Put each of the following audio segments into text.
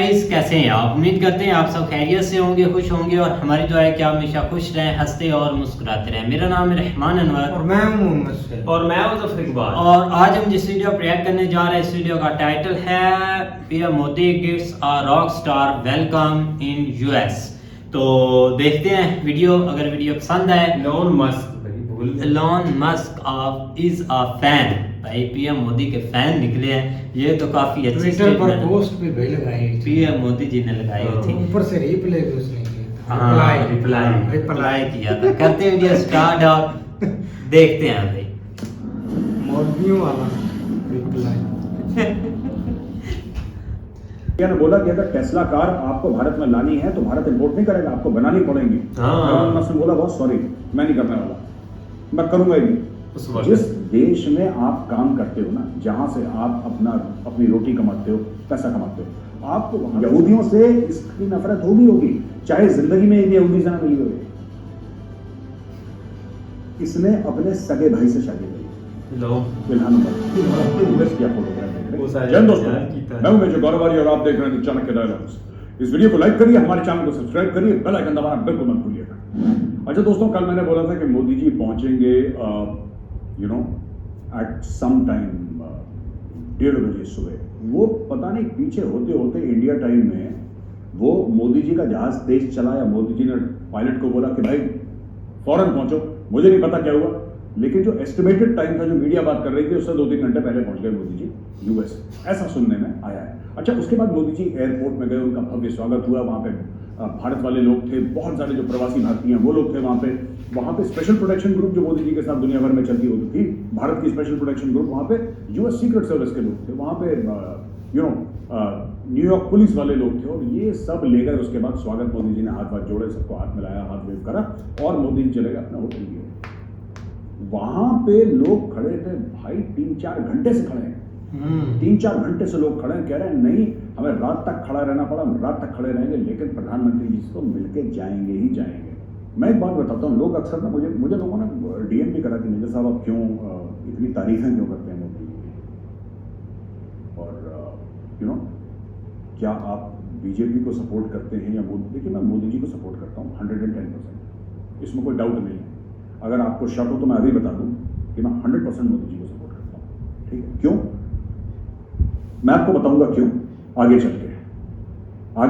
Guys, कैसे हैं आप? उम्मीद करते हैं आप सब खैरियत से होंगे, खुश होंगे और हमारी दुआ है कि आप हमेशा खुश रहें, हंसते और मुस्कुराते रहें। मेरा नाम है रहमान अनवर और मैं हूं मोहम्मद सैफ और मैं हूं ज़फर इकबाल। और आज हम जिस वीडियो पर रिएक्ट करने जा रहे हैं, इस वीडियो का टाइटल है PM Modi gives a rock star welcome in US. तो देखते हैं वीडियो। अगर वीडियो पसंद आए, इलॉन मस्क भाई भूल गए। Elon Musk is a fan, भाई पीएम मोदी के फैन निकले हैं। ये तो काफी अच्छी ट्विटर पर स्टेटमेंट पोस्ट भी भाई लगाई थी। पीएम मोदी जी ने लगाई हुई थी। ऊपर से रिप्लाई भी उसने किया था। हाँ, रिप्लाई रिप्लाई किया था। करते वीडियो स्टार्ट और देखते हैं भाई। मोदियों वाला रिप्लाई। ने बोला कि अगर टेस्ला कार आपको भारत में लानी है तो भारत इंपोर्ट नहीं करेगा, आपको बनानी पड़ेगी। हाँ। मस्क ने बोला बहुत सॉरी, मैं नहीं करने वाला, मैं करूंगा ही उस नहीं। वक्त जिस देश में आप काम करते हो ना, जहां से आप अपनी रोटी कमाते हो, पैसा कमाते हो, आपको यहूदियों से इसकी नफरत होगी, चाहे जिंदगी में यहूदी से ना मिली हो। इसने अपने सगे भाई से शादी की। लो जन दोस्तों, मैं हूं मेजर गौरवारी और आप देख रहे हैं चाणक्य डायलॉग्स। इस वीडियो को लाइक करिए, हमारे चैनल को सब्सक्राइब करिए, बेल आइकन दबाना बिल्कुल मत भूलिएगा। अच्छा दोस्तों, कल मैंने बोला था कि मोदी जी पहुंचेंगे एट सम टाइम 1:30 बजे सुबह। वो पता नहीं पीछे होते होते इंडिया टाइम में वो मोदी जी का जहाज तेज चला या मोदी जी ने पायलट को बोला कि भाई फौरन पहुंचो। मुझे नहीं पता क्या हुआ, लेकिन जो एस्टिमेटेड टाइम था, जो मीडिया बात कर रही थी, उससे 2-3 घंटे पहले पहुंच गए मोदी जी यूएस, ऐसा सुनने में आया है। अच्छा, उसके बाद मोदी जी एयरपोर्ट में गए, उनका भव्य स्वागत हुआ। वहां पे भारत वाले लोग थे, बहुत सारे जो प्रवासी भारतीय हैं वो लोग थे वहां पे स्पेशल प्रोटेक्शन ग्रुप जो मोदी जी के साथ दुनिया भर में चलती होती थी, भारत की स्पेशल प्रोटेक्शन ग्रुप, वहां पे यूएस सीक्रेट सर्विस के लोग थे, वहां पे न्यूयॉर्क पुलिस वाले लोग थे, और ये सब लेकर उसके बाद स्वागत मोदी जी ने हाथ जोड़े, सबको हाथ मिलाया, हाथ वेव करा और मोदी जी चले गए अपना होटल लिए। वहां पे लोग खड़े थे भाई, 3-4 घंटे से खड़े हैं। 3-4 घंटे से लोग खड़े हैं, कह रहे हैं नहीं हमें रात तक खड़ा रहना पड़ा, हम रात तक खड़े रहेंगे, लेकिन प्रधानमंत्री जी से तो मिलके जाएंगे ही जाएंगे। मैं एक बात बताता हूँ, लोग अक्सर ना मुझे लोगों ने डीएम भी करा कि मेजर साहब आप क्यों इतनी तारीफें क्यों करते हैं मोदी जी की, और क्या आप बीजेपी को सपोर्ट करते हैं या मोदी? देखिए, मैं मोदी जी को सपोर्ट करता हूँ 110%, इसमें कोई डाउट नहीं है। अगर आपको शक हो तो मैं अभी बता दूं कि मैं 100% मोदी जी को सपोर्ट करता हूं। ठीक है, क्यों? मैं आपको बताऊंगा क्यों आगे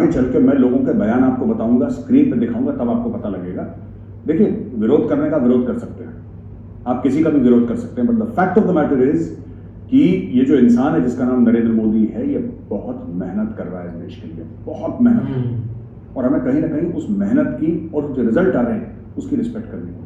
चल के मैं लोगों के बयान आपको बताऊंगा, स्क्रीन पे दिखाऊंगा, तब आपको पता लगेगा। देखिए, विरोध करने का विरोध कर सकते हैं, आप किसी का भी विरोध कर सकते हैं, but the fact of the matter is कि ये जो इंसान है जिसका नाम नरेंद्र मोदी है, ये बहुत मेहनत कर रहा है इस देश के लिए, बहुत मेहनत, और हमें कहीं ना कहीं उस मेहनत की और जो रिजल्ट आ रहे हैं उसकी रिस्पेक्ट करनी होगी।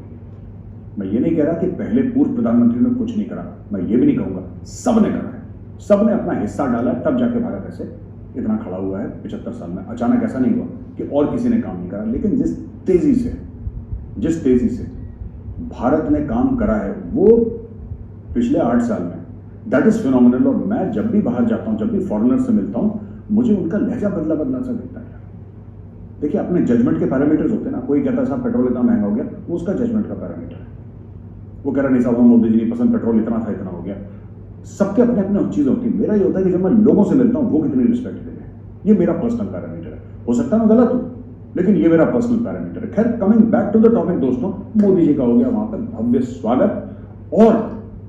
मैं ये नहीं कह रहा कि पहले पूर्व प्रधानमंत्री ने कुछ नहीं करा, मैं ये भी नहीं कहूंगा, सब ने करा है, सब ने अपना हिस्सा डाला, तब जाके भारत ऐसे इतना खड़ा हुआ है 75 साल में। अचानक ऐसा नहीं हुआ कि और किसी ने काम नहीं करा, लेकिन जिस तेजी से भारत ने काम करा है वो पिछले 8 साल में, दैट इज फिनोमिनल। और मैं जब भी बाहर जाता हूं, जब भी फॉरेनर से मिलता हूं, मुझे उनका लहजा बदला सा दिखता है। देखिए, अपने जजमेंट के पैरामीटर्स होते हैं ना, कोई कहता है साहब पेट्रोल इतना महंगा हो गया, वो उसका जजमेंट का पैरामीटर है। वो कह रहा नहीं साहब मोदी जी नहीं पसंद, पेट्रोल इतना था, इतना हो गया। सबके अपने अपने चीज होती है। मेरा ये होता है कि जब मैं लोगों से मिलता हूं वो कितनी रिस्पेक्ट दे रहे हैं, ये मेरा पर्सनल पैरामीटर है। हो सकता है मैं गलत हूं, लेकिन ये मेरा पर्सनल पैरामीटर है। खैर, coming back to the topic दोस्तों, मोदी जी का हो गया वहां पर भव्य स्वागत, और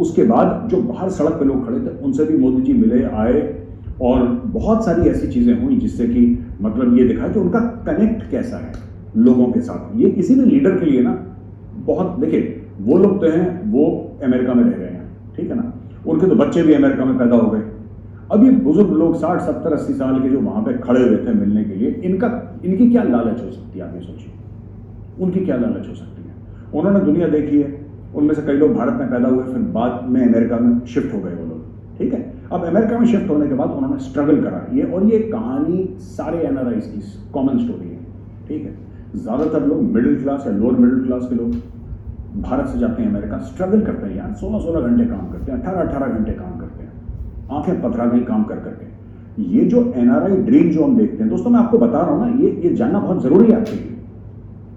उसके बाद जो बाहर सड़क पे लोग खड़े थे उनसे भी मोदी जी मिले, आए, और बहुत सारी ऐसी चीजें हुई जिससे कि मतलब ये दिखा कि उनका कनेक्ट कैसा है लोगों के साथ। ये किसी भी लीडर के लिए ना बहुत, देखिए वो लोग तो हैं वो अमेरिका में रह रहे हैं, ठीक है ना, उनके तो बच्चे भी अमेरिका में पैदा हो गए। अब ये बुजुर्ग लोग 60, 70, 80 साल के जो वहां पे खड़े हुए थे मिलने के लिए, इनकी क्या लालच हो सकती है? आप ये सोचिए, उनकी क्या लालच हो सकती है? उन्होंने दुनिया देखी है, उनमें से कई लोग भारत में पैदा हुए, फिर बाद में अमेरिका में शिफ्ट हो गए वो लोग, ठीक है। अब अमेरिका में शिफ्ट होने के बाद उन्होंने स्ट्रगल करा, और ये कहानी सारे एनआरआईज की कॉमन स्टोरी है, ठीक है। ज्यादातर लोग मिडिल क्लास या लोअर मिडिल क्लास के लोग भारत से जाते हैं अमेरिका, स्ट्रगल करते हैं यार, 16-16 घंटे काम करते हैं, 18-18 घंटे काम करते हैं, आंखें पथरा गई काम कर करके। ये जो एनआरआई ड्रीम जो हम देखते हैं दोस्तों, मैं आपको बता रहा हूं ना, ये जानना बहुत जरूरी है आपके लिए,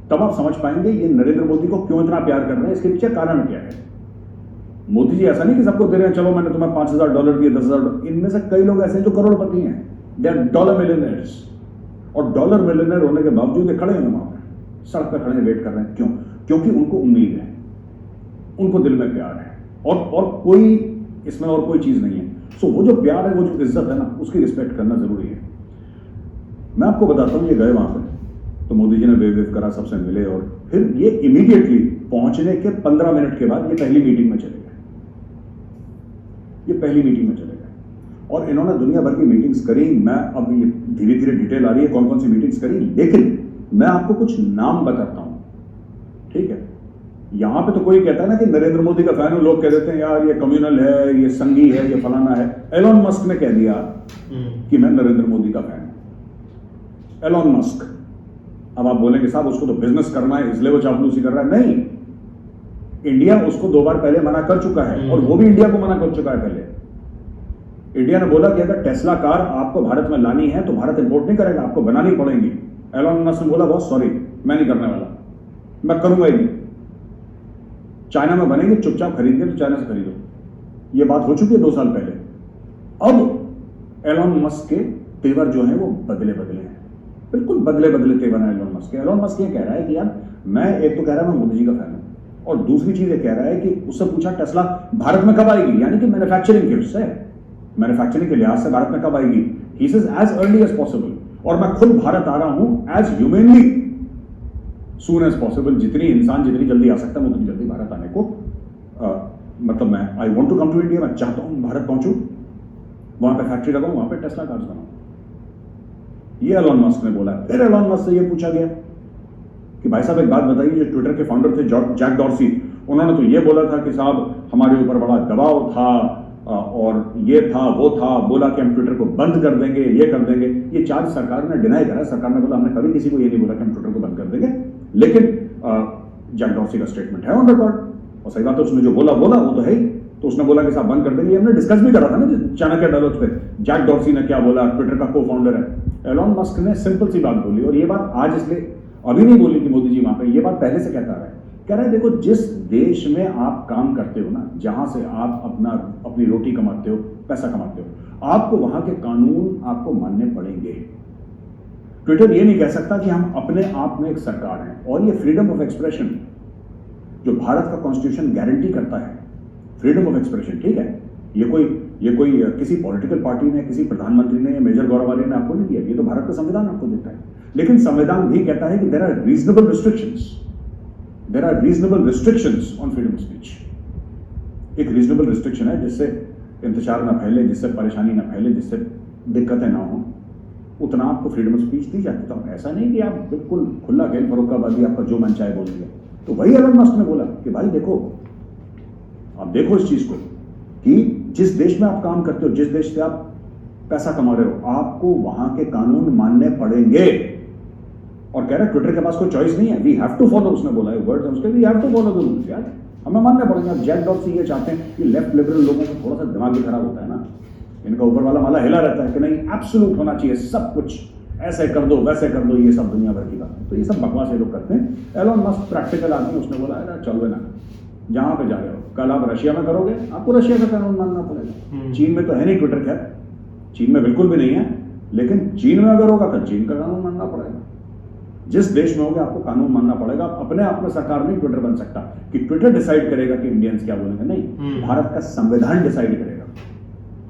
तब आप समझ पाएंगे ये नरेंद्र मोदी को क्यों इतना प्यार कर रहे हैं, इसके पीछे कारण क्या है। मोदी जी ऐसा नहीं कि सबको दे रहे हैं, चलो मैंने तुम्हें $5,000 दिए, $10,000, इनमें से कई लोग ऐसे हैं जो करोड़पति हैं, दे आर डॉलर मिलियनेयर्स, और डॉलर मिलियनर होने के बावजूद ये खड़े हैं वहां पे, सड़क पर खड़े वेट कर रहे हैं। क्यों? क्योंकि उनको उम्मीद है, उनको दिल में प्यार है, और कोई इसमें और कोई चीज नहीं है। सो वो जो प्यार है, वो जो इज्जत है ना, उसकी रिस्पेक्ट करना जरूरी है। मैं आपको बताता हूं, ये गए वहां पर तो मोदी जी ने वेव करा, सबसे मिले, और फिर ये इमीडिएटली पहुंचने के 15 मिनट के बाद ये पहली मीटिंग में चले गए। ये पहली मीटिंग में चले गए और इन्होंने दुनिया भर की मीटिंग्स करी। मैं अब ये धीरे धीरे डिटेल आ रही है कौन कौन सी मीटिंग्स करी, लेकिन मैं आपको कुछ नाम बताता हूं, ठीक है? यहां पे तो कोई कहता है ना कि नरेंद्र मोदी का फैन हूं, लोग कह देते हैं यार ये कम्युनल है, ये संघी है, ये फलाना है। एलोन मस्क ने कह दिया कि मैं नरेंद्र मोदी का फैन हूं। Elon Musk. अब आप बोलेंगे साहब उसको तो बिजनेस करना है इसलिए वो चापलूसी कर रहा है। नहीं, इंडिया उसको 2 बार पहले मना कर चुका है और वो भी इंडिया को मना कर चुका है पहले। इंडिया ने बोला कि अगर टेस्ला कार आपको भारत में लानी है तो भारत इंपोर्ट नहीं करेगा, आपको बनानी पड़ेगी। एलोन मस्क ने बोला बहुत सॉरी, मैं नहीं करने वाला, मैं करूंगा ही नहीं। चाइना में बनेगी, चुपचाप खरीदेंगे तो चाइना से खरीदो। ये बात हो चुकी है 2 साल पहले। अब एलोन मस्क के तेवर जो है वो बदले हैं, बिल्कुल बदले तेवर है एलोन मस्क के। एलोन मस्क ये कह रहा है कि यार मैं, एक तो कह रहा है मैं मोदी जी का फैन हूं, और दूसरी चीज ये कह रहा है कि उससे पूछा टेस्ला भारत में कब आएगी, यानी कि मैन्युफैक्चरिंग के उससे, मैन्युफैक्चरिंग के लिहाज से भारत में कब आएगी। He says as early as possible, और मैं खुद भारत आ रहा हूं as humanly soon as possible. जितनी जल्दी आ सकता है, मैं उतनी जल्दी भारत आने को मतलब मैं I want to come to India, मैं चाहता हूं भारत पहुंचूं, वहां पे फैक्ट्री लगाऊं, वहां पे टेस्ला कार्स बनाऊं। ये एलोन मस्क ने बोला। फिर एलोन मस्क से ये पूछा गया कि भाई साहब एक बात बताइए, जो ट्विटर के फाउंडर थे जैक डॉर्सी, उन्होंने तो ये बोला था कि साहब हमारे ऊपर बड़ा दबाव था और ये था वो था, बोला कि हम ट्विटर को बंद कर देंगे, ये कर देंगे। ये चार्ज सरकार ने डिनाई करा। सरकार ने बोला हमने कभी किसी को ये नहीं बोला कि हम ट्विटर को बंद कर देंगे, लेकिन जैक डॉर्सी का स्टेटमेंट है ऑन रिकॉर्ड, और सही बात है, उसने जो बोला वो तो है ही। तो उसने बोला कि साहब बंद कर देंगे। हमने डिस्कस भी करा था ना चाणक्य डायलॉग्स पे, जैक डॉर्सी ने क्या बोला, ट्विटर का को फाउंडर है। एलोन मस्क ने सिंपल सी बात बोली, और ये बात आज इसलिए अभी नहीं बोली कि मोदी जी वहां पे, ये बात पहले से कहता रहा है। कह रहे हैं देखो, जिस देश में आप काम करते हो ना, जहां से आप अपनी रोटी कमाते हो, पैसा कमाते हो, आपको वहां के कानून आपको मानने पड़ेंगे। ट्विटर ये नहीं कह सकता कि हम अपने आप में एक सरकार हैं, और ये फ्रीडम ऑफ एक्सप्रेशन जो भारत का कॉन्स्टिट्यूशन गारंटी करता है, फ्रीडम ऑफ एक्सप्रेशन, ठीक है, ये कोई किसी पॉलिटिकल पार्टी ने, किसी प्रधानमंत्री ने या मेजर गौरवाली ने आपको नहीं दिया, ये तो भारत का संविधान आपको देता है। लेकिन संविधान भी कहता है कि there are reasonable restrictions on freedom of speech. एक रीजनेबल रिस्ट्रिक्शन है जिससे इंतजार ना फैले, जिससे परेशानी ना फैले, जिससे दिक्कतें ना हो, उतना आपको फ्रीडम ऑफ स्पीच दी जाती है। ऐसा नहीं कि आप बिल्कुल खुला खेल फरोख्ताबाजी, आपका जो मन चाहे बोल दिया। तो वही एलन मस्क ने बोला कि भाई देखो, आप देखो इस चीज को कि जिस देश में आप काम करते हो, जिस देश से आप पैसा कमा रहे हो, आपको वहां के कानून मानने पड़ेंगे। और कह रहे ट्विटर के पास कोई चॉइस नहीं है, वी हैव टू फॉलो, उसने बोला है वर्ड है उसके, we have to follow the rules. यार हमें मानने पड़ेंगे। अब जैक डॉर्सी ये चाहते हैं कि लेफ्ट लिबरल लोगों को थोड़ा सा दिमाग भी खराब होता है ना, इनका ऊपर वाला माला हिला रहता है कि नहीं एब्सोल्यूट होना चाहिए, सब कुछ ऐसे कर दो वैसे कर दो, ये सब दुनिया भर की बात। तो ये सब बकवास ये लोग करते हैं। एलोन मस्क प्रैक्टिकल आदमी, उसने बोला यार चलो ना, जहां पे जा रहे हो, कल आप रशिया में करोगे, आपको रशिया का कानून मानना पड़ेगा। चीन में तो है नहीं ट्विटर, खैर चीन में बिल्कुल भी नहीं है, लेकिन चीन में अगर होगा तो चीन का कानून मानना पड़ेगा। जिस देश में होगा आपको कानून मानना पड़ेगा। अपने आप में सरकार नहीं ट्विटर बन सकता कि ट्विटर डिसाइड करेगा कि इंडियंस क्या बोलेंगे, नहीं, भारत का संविधान डिसाइड करेगा।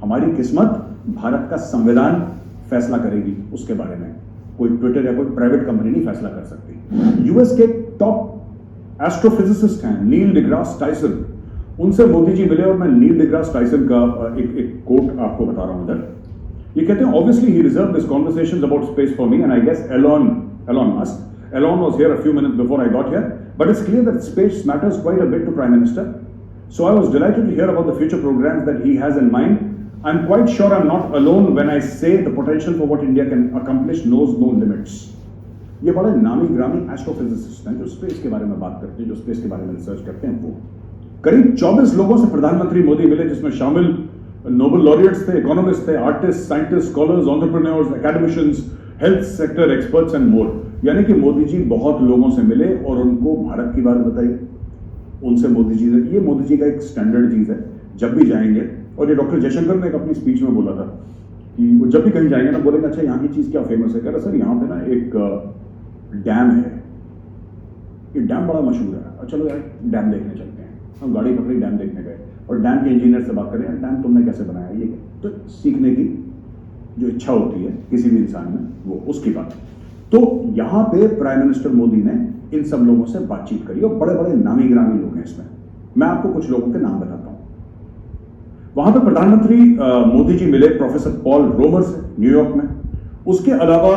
हमारी किस्मत भारत का संविधान फैसला करेगी उसके बारे में, कोई ट्विटर या कोई प्राइवेट कंपनी नहीं फैसला कर सकती। यूएस के टॉप एस्ट्रोफिजिसिस्ट हैं नील डिग्रास टाइसन, उनसे मोदी जी मिले और मैं नील डिग्रास टाइसन का एक कोट आपको बता रहा हूं इधर। ये कहते हैं obviously he reserved this conversations about space for me and I guess Elon Musk. Elon was here a few minutes before I got here, but it's clear that space matters quite a bit to Prime Minister. So I was delighted to hear about the future programs that he has in mind. I'm quite sure I'm not alone when I say the potential for what India can accomplish knows no limits. ये बड़े नामी ग्रामी astrophysicist हैं जो space के बारे में बात करते हैं, जो स्पेस के बारे में रिसर्च करते हैं। वो करीब 24 लोगों से प्रधानमंत्री मोदी मिले, जिसमें शामिल नोबेल लॉरियट्स थे, इकोनॉमिस्ट थे, artist, scientist, scholars, entrepreneurs, academicians, health sector experts and more. यानी कि मोदी जी बहुत लोगों से मिले और उनको भारत की बात बताई। उनसे मोदी जी ने, ये मोदी जी का एक स्टैंडर्ड चीज है, जब भी जाएंगे, और ये डॉक्टर जयशंकर ने एक अपनी स्पीच में बोला था कि वो जब भी कहीं जाएंगे ना बोलेंगे अच्छा यहाँ की चीज़ क्या फेमस है, कह रहा सर यहाँ पे ना एक डैम है, ये डैम बड़ा मशहूर है, चलो यार डैम देखने चलते हैं। हम गाड़ी पकड़ी, डैम देखने गए और डैम के इंजीनियर से बात करें, डैम तुमने कैसे बनाया, ये तो सीखने की जो इच्छा होती है किसी भी इंसान में, वो उसकी बात है। तो यहाँ पे प्राइम मिनिस्टर मोदी ने इन सब लोगों से बातचीत करी और बड़े बड़े नामी गिरामी लोग हैं इसमें। मैं आपको कुछ लोगों के नाम बताता हूँ। वहां पे प्रधानमंत्री मोदी जी मिले प्रोफेसर पॉल रोमर से न्यूयॉर्क में। उसके अलावा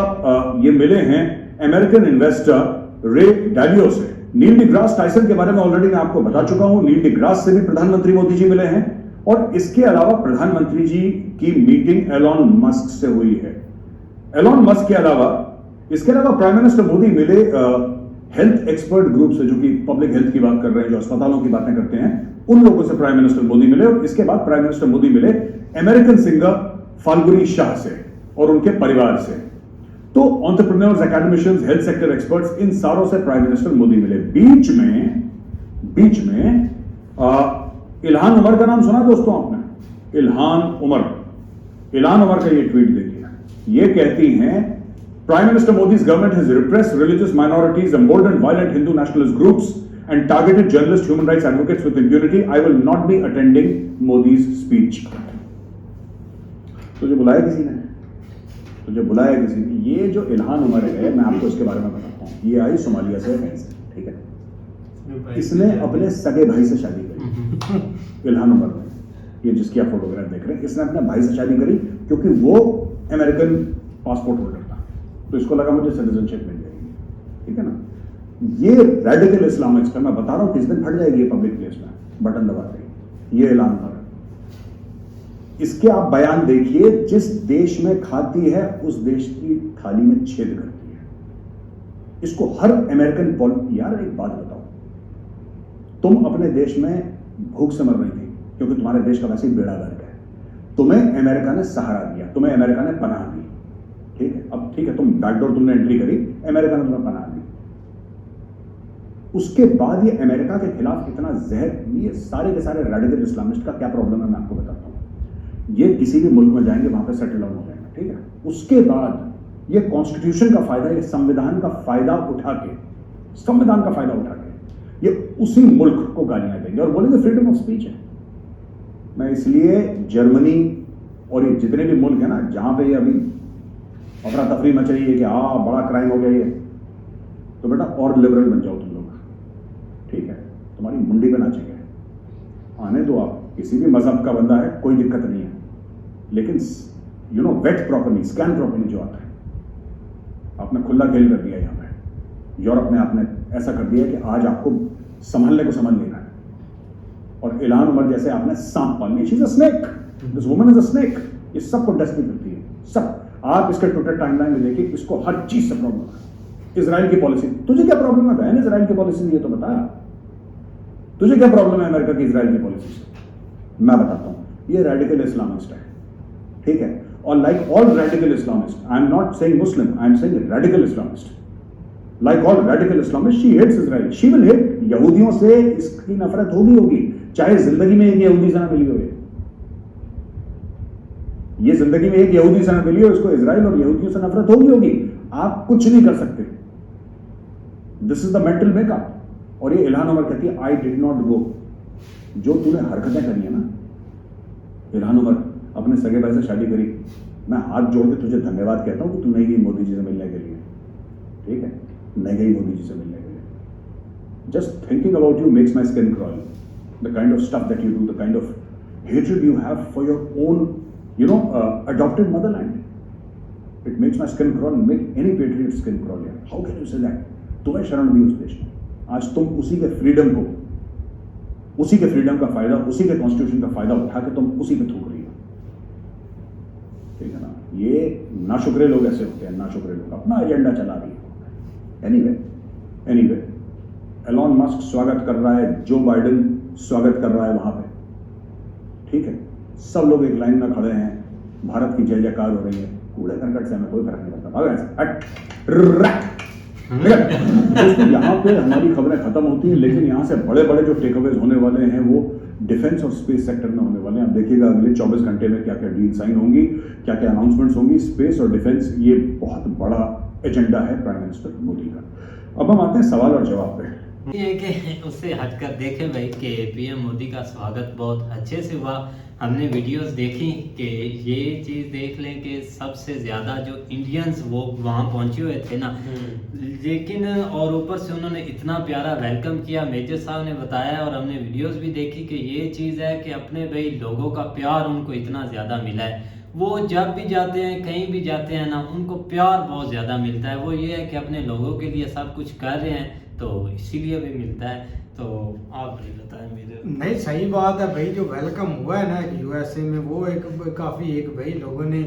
ये मिले हैं अमेरिकन इन्वेस्टर रे डालियो से। नील डिग्रास टाइसन के बारे में ऑलरेडी मैं आपको बता चुका हूं, नील डिग्रास से भी प्रधानमंत्री मोदी जी मिले हैं। और इसके अलावा प्रधानमंत्री जी की मीटिंग एलॉन मस्क से हुई है। एलॉन मस्क के अलावा इसके अलावा प्राइम मिनिस्टर मोदी मिले हेल्थ एक्सपर्ट ग्रुप से, जो कि पब्लिक हेल्थ की बात कर रहे हैं, जो अस्पतालों की बातें करते हैं, उन लोगों से प्राइम मिनिस्टर मोदी मिले। और इसके बाद प्राइम मिनिस्टर मोदी मिले अमेरिकन सिंगर फाल्गुनी शाह से और उनके परिवार से। तो entrepreneurs, academicians, health sector experts, इन सारों से प्राइम मिनिस्टर मोदी मिले। बीच में इल्हान उमर का नाम सुना दोस्तों आपने? इल्हान उमर का ये ट्वीट देखिए। ये कहती हैं प्राइम मिनिस्टर मोदी's government has repressed religious minorities, emboldened violent Hindu nationalist groups and targeted journalists, human rights advocates with impunity. I will not be attending Modi's speech. तुझे बुलाया किसी ने? ये जो इल्हान उमर है, मैं आपको इसके बारे में बताता हूँ। ये आई सोमालिया से, ठीक है। इसने अपने सगे भाई से शादी करी। इल्हान उमर ने, ये जिसकी आप फोटोग्राफ देख रहे हैं, इसने अपने भाई से शादी करी क्योंकि वो अमेरिकन पासपोर्ट होल्डर था। तो इसको लगा मुझे सिटीजनशिप मिल जाएगी, ठीक है ना। ये रेडिकल इस्लामिस्ट है, मैं बता रहा हूँ किस दिन फट जाएगी ये पब्लिक प्लेस में, बटन दबाते ही। ये ऐलान कर, इसके आप बयान देखिए। जिस देश में खाती है उस देश की थाली में छेद करती है। इसको हर अमेरिकन यार एक बात बताओ, तुम अपने देश में भूख से मर रही थी क्योंकि तुम्हारे देश का वैसे ही बेड़ा गर्क है। तुम्हें अमेरिका ने सहारा दिया, तुम्हें अमेरिका ने पनाह दी, ठीक है। अब ठीक है, तुम बैकडोर तुमने एंट्री करी, अमेरिका ने तुम्हें पनाह दी। उसके बाद ये अमेरिका के खिलाफ इतना जहर, ये सारे के सारे रेडिकल इस्लामिस्ट का क्या प्रॉब्लम है मैं आपको बताता हूं। ये किसी भी मुल्क में जाएंगे, वहां पे सेटल डाउन हो जाएंगे, ठीक है। उसके बाद ये कॉन्स्टिट्यूशन का फायदा, ये संविधान का फायदा उठा के ये उसी मुल्क को गालियां देंगे और बोलेंगे फ्रीडम ऑफ स्पीच है। मैं इसलिए जर्मनी और ये जितने भी मुल्क है ना जहां पे ये अभी अफरा तफरी मच रही है कि बड़ा क्राइम हो गया ये, तो बेटा और लिबरल बन जाओ तुम लोग, ठीक है। तुम्हारी मुंडी पे नाचेंगे, आने दो आप। किसी भी मजहब का बंदा है, कोई दिक्कत नहीं है, लेकिन वेट प्रॉपर्ली, स्कैन प्रॉपर्ली जो आता है। आपने खुला खेल कर दिया यहाँ पे। यूरोप में आपने ऐसा कर दिया कि आज आपको संभलने को समझ लेना है। और इल्हान उमर जैसे आपने सांप पाल लिया। She is a snake, this woman is a snake. ये सबको डस्टी करती है, सब। आप इसके ट्विटर टाइमलाइन में देखिए, इसको हर चीज से प्रॉब्लम है। इजराइल की पॉलिसी, तुझे क्या प्रॉब्लम है बहन इजराइल की पॉलिसी? ये तो बता, तुझे क्या प्रॉब्लम है अमेरिका की इजराइल की पॉलिसी से? मैं बताता हूं। ये रेडिकल इस्लामिस्ट है, ठीक है। और like all radical Islamist, I am not saying Muslim, I am saying radical Islamist. Like all radical Islamist, she hates Israel, she will hate. यहूदियों से इसकी नफरत होगी, चाहे जिंदगी में एक यहूदी से ना मिली हो। ये जिंदगी में एक यहूदी से ना मिली हो, इसको इजराइल और यहूदियों से नफरत होगी। आप कुछ नहीं कर सकते। This is the mental makeup. और ये इल्हान उमर कहती है आई डिड नॉट गो। जो तूने हरकतें करी है ना इल्हान उमर, अपने सगे भाई से शादी करी, मैं हाथ जोड़ के तुझे धन्यवाद कहता हूं कि तू नहीं गई मोदी जी से मिलने के लिए, ठीक है। नहीं गई मोदी जी से मिलने के लिए। Just thinking about you makes my skin crawl. The kind of stuff that you do, the kind of hatred you have for your own adopted motherland. It makes my skin crawl, make any patriot skin crawl. How can you say that? तुम्हें शरण दी उस देश ने। आज तुम उसी के freedom का फायदा, उसी के कॉन्स्टिट्यूशन का फायदा उठा के तुम उसी पे थूक रही हो, ठीक है ना। ये नाशुक्रे लोग ऐसे होते हैं, नाशुक्रे लोग अपना एजेंडा चला रही है। एनीवे एलॉन मस्क स्वागत कर रहा है, जो बाइडेन स्वागत कर रहा है वहां पे, ठीक है। सब लोग एक लाइन में खड़े हैं, भारत की जय जयकार हो रही है। कूड़े करकट से हमें कोई फर्क नहीं पड़ता। दोस्तों यहाँ पे हमारी खबरें खत्म होती हैं, लेकिन यहाँ से बड़े बड़े जो टेक अवेज होने वाले हैं वो डिफेंस और स्पेस सेक्टर में होने वाले हैं। आप देखिएगा अगले 24 घंटे में क्या क्या डील साइन होंगी, क्या क्या अनाउंसमेंट्स होंगी। स्पेस और डिफेंस ये बहुत बड़ा एजेंडा है प्राइम मिनिस्टर मोदी का। अब हम आते हैं सवाल और जवाब पे। ये कि उससे हटकर देखें भाई कि पीएम मोदी का स्वागत बहुत अच्छे से हुआ। हमने वीडियोस देखी कि ये चीज़ देख लें कि सबसे ज़्यादा जो इंडियंस वो वहाँ पहुँचे हुए थे ना, लेकिन और ऊपर से उन्होंने इतना प्यारा वेलकम किया। मेजर साहब ने बताया और हमने वीडियोस भी देखी कि ये चीज़ है कि अपने भाई लोगों का प्यार उनको इतना ज़्यादा मिला है। वो जब भी जाते हैं कहीं भी जाते हैं ना, उनको प्यार बहुत ज़्यादा मिलता है। वो ये है कि अपने लोगों के लिए सब कुछ कर रहे हैं तो इसीलिए भी मिलता है। तो आप भी बताएं मेरे। नहीं, सही बात है भाई। जो वेलकम हुआ है ना यूएसए में, वो एक काफ़ी एक भाई लोगों ने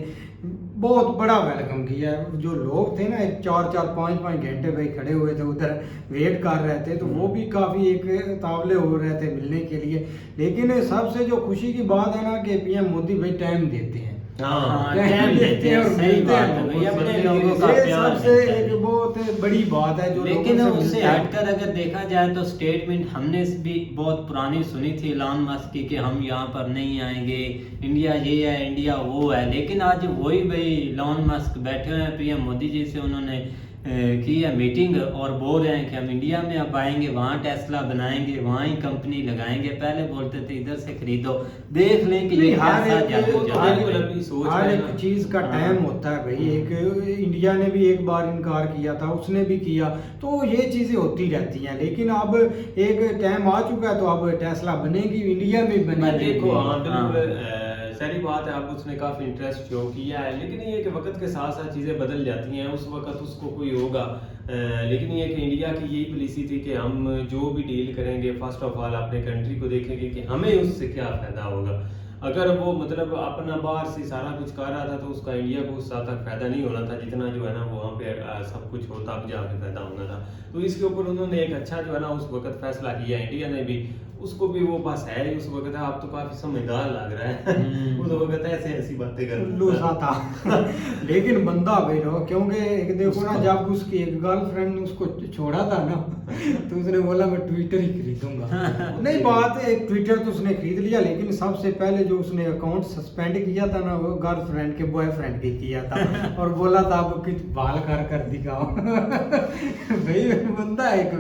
बहुत बड़ा वेलकम किया है। जो लोग थे ना 4-4, 5-5 घंटे भाई खड़े हुए थे उधर, वेट कर रहे थे, तो वो भी काफ़ी एक तावले हो रहे थे मिलने के लिए। लेकिन सबसे जो खुशी की बात है ना कि पीएम मोदी भाई टाइम देते हैं, टाइम देते हैं, सही बात है भाई, अपने लोगों का ये प्यार सबसे मिलता है। एक बहुत बड़ी बात है जो लेकिन लोगों से उससे मिलते हैं। हटकर अगर देखा जाए तो स्टेटमेंट हमने भी बहुत पुरानी सुनी थी इलॉन मस्क की कि हम यहाँ पर नहीं आएंगे, इंडिया ये है, इंडिया वो है। लेकिन आज वही भाई इलॉन मस्क बैठे हुए हैं पीएम मोदी जी से, उन्होंने की है मीटिंग और बोल रहे हैं कि हम इंडिया में अब आएंगे, वहाँ टेस्ला बनाएंगे, वहाँ ही कंपनी लगाएंगे। पहले बोलते थे इधर से खरीदो। देख लें कि ये हर कैसा एक जादू जादू है। हर एक चीज का टाइम होता है भाई। एक इंडिया ने भी एक बार इनकार किया था, उसने भी किया, तो ये चीजें होती रहती हैं। लेकिन अब एक टाइम आ चुका है तो अब टेस्ला बनेगी, इंडिया में बनेगी। देखो हाँ बिल्कुल सारी बात है। अब उसने काफी इंटरेस्ट शो किया है, लेकिन ये कि वक्त के साथ साथ चीजें बदल जाती हैं। उस वक्त उसको कोई होगा, लेकिन ये कि इंडिया की यही पॉलिसी थी कि हम जो भी डील करेंगे फर्स्ट ऑफ ऑल अपने कंट्री को देखेंगे कि हमें उससे क्या फायदा होगा। अगर वो मतलब अपना बाहर से सारा कुछ कर रहा था तो उसका इंडिया को उस हद तक फायदा नहीं होना था जितना जो है ना वहाँ पे सब कुछ होता अब जाके फायदा होना था। तो इसके ऊपर उन्होंने एक अच्छा जो है ना उस वक्त फैसला किया। इंडिया ने भी उसको भी वो बस है ही उस वक्त। आप तो काफी समझदार लग रहा है उस वक्त ऐसे ऐसी बातें कर लूसा था लेकिन बंदा भाई रहो, क्योंकि एक देखो ना, जब उसकी एक गर्लफ्रेंड ने उसको छोड़ा था ना तो उसने बोला मैं ट्विटर ही खरीदूंगा। नहीं बात है, एक ट्विटर तो उसने खरीद लिया, लेकिन सबसे पहले जो उसने अकाउंट सस्पेंड किया था ना वो गर्लफ्रेंड के बॉयफ्रेंड के किया था और बोला था अब कुछ बाल कर दिखाओ भाई बंदा एक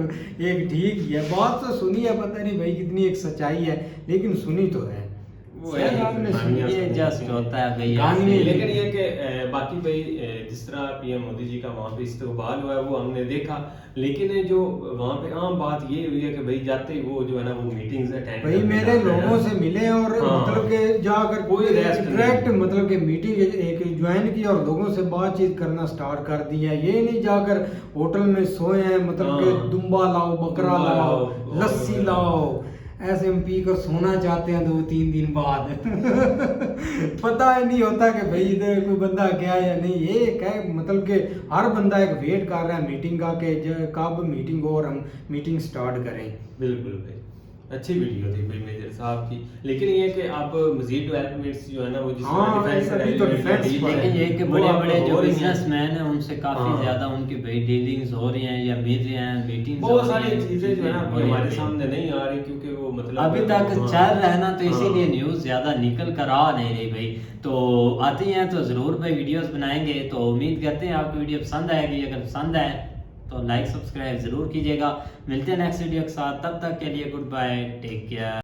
ठीक ही है। बात तो सुनी है, पता नहीं भाई कितनी एक सच्चाई है, लेकिन सुनी तो है। वो है आपने सुनी ये जस्ट होता है भाई कहानी ऐसे। नहीं, लेकिन ये कि बाकी भाई जिस तरह पीएम मोदी जी का वहाँ पे इस्तकबाल हुआ है वो हमने देखा। लेकिन जो वहाँ पे आम बात ये हुई है कि भाई जाते ही वो जो है ना वो मीटिंग्स अटेंड भाई मेरे लोगों से मिले और मतलब के जाकर कोई रेस्ट डायरेक्ट मतलब के मीटिंग एक ज्वाइन की और लोगों से बातचीत करना स्टार्ट कर दी है। ये नहीं जाकर होटल में सोए हैं मतलब के दुम्बा लाओ, बकरा लाओ, लस्सी लाओ, ऐसे हम पी कर सोना चाहते हैं 2-3 दिन बाद पता ही नहीं होता कि भाई इधर कोई बंदा गया या नहीं। ये क्या मतलब कि हर बंदा एक वेट कर रहा है मीटिंग का कि कब मीटिंग हो और हम मीटिंग स्टार्ट करें। बिल्कुल भाई अच्छी वीडियो थी भाई मेजर साहब की। लेकिन ये कि अब मजीद डेवलपमेंट्स जो है ना वो अभी तो डिफेंस लेकिन ये कि बड़े बड़े जो बिजनेसमैन हैं उनसे काफी ज्यादा उनकी भाई डीलिंग्स हो रही हैं या मिल रहे हैं, मीटिंग्स बहुत सारी चीजें जो है ना हमारे सामने नहीं आ रही क्योंकि वो मतलब अभी तक चल रहा है ना, तो इसीलिए न्यूज़ ज़्यादा निकल कर आ नहीं रही भाई। तो आती हैं तो ज़रूर भाई वीडियोस बनाएंगे। तो उम्मीद करते हैं आपको वीडियो पसंद आएगी। अगर पसंद आए तो लाइक सब्सक्राइब ज़रूर कीजिएगा। मिलते हैं नेक्स्ट वीडियो के साथ, तब तक के लिए गुड बाय, टेक केयर।